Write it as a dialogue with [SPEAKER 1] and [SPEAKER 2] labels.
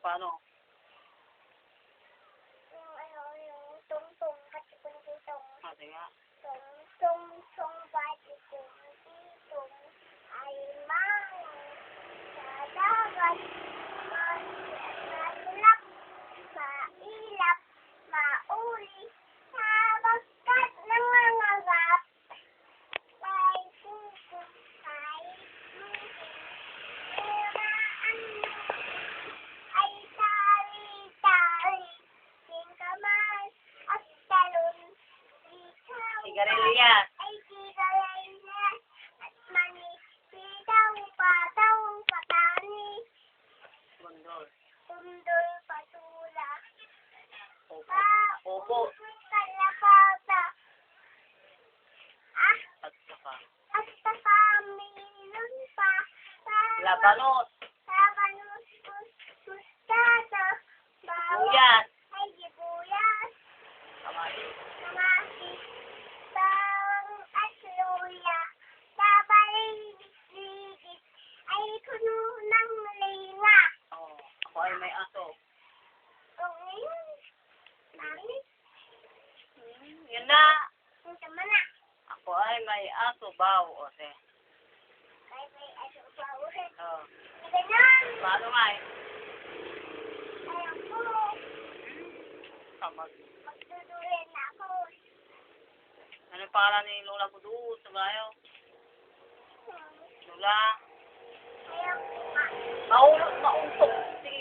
[SPEAKER 1] Paano?
[SPEAKER 2] Yung ano, yung tong-tong, katipon-tong.
[SPEAKER 1] Ate nga.
[SPEAKER 2] Tong-tong, batitong-tong, ay mang sa dagat, matulak, mailap, mauli, sa bagkat nangangarap, kay puso, kay lumaan mo, ay tari-tari, singkaman at talon,
[SPEAKER 1] Sigarilyas.
[SPEAKER 2] ay sigarilyas at mani, sitaw, patawang patani,
[SPEAKER 1] Bundol.
[SPEAKER 2] tundol, patula,
[SPEAKER 1] Opo.
[SPEAKER 2] kalapata,
[SPEAKER 1] At saka.
[SPEAKER 2] at saka mayroon pa,
[SPEAKER 1] Labanos.
[SPEAKER 2] labanos, mustasa,
[SPEAKER 1] Buyas.
[SPEAKER 2] ay sibuyas,
[SPEAKER 1] Kamatis.
[SPEAKER 2] kamatis, bawang at luya, sa paligid ay puno ng linga.
[SPEAKER 1] Oh, ako ay may aso.
[SPEAKER 2] Kung ngayon, namin,
[SPEAKER 1] Yun na.
[SPEAKER 2] yung sama na,
[SPEAKER 1] Ako ay may aso baw. Ate.
[SPEAKER 2] kahit may asupawin.
[SPEAKER 1] Oh.
[SPEAKER 2] Ganon,
[SPEAKER 1] Paano nga eh?
[SPEAKER 2] alam ko,
[SPEAKER 1] Kamag.
[SPEAKER 2] magduduyan na ako.
[SPEAKER 1] Ano yung pangalan ni Lola ko doon sa bayo? Lola.
[SPEAKER 2] Ayaw ko nga.
[SPEAKER 1] Mauntok. Sige.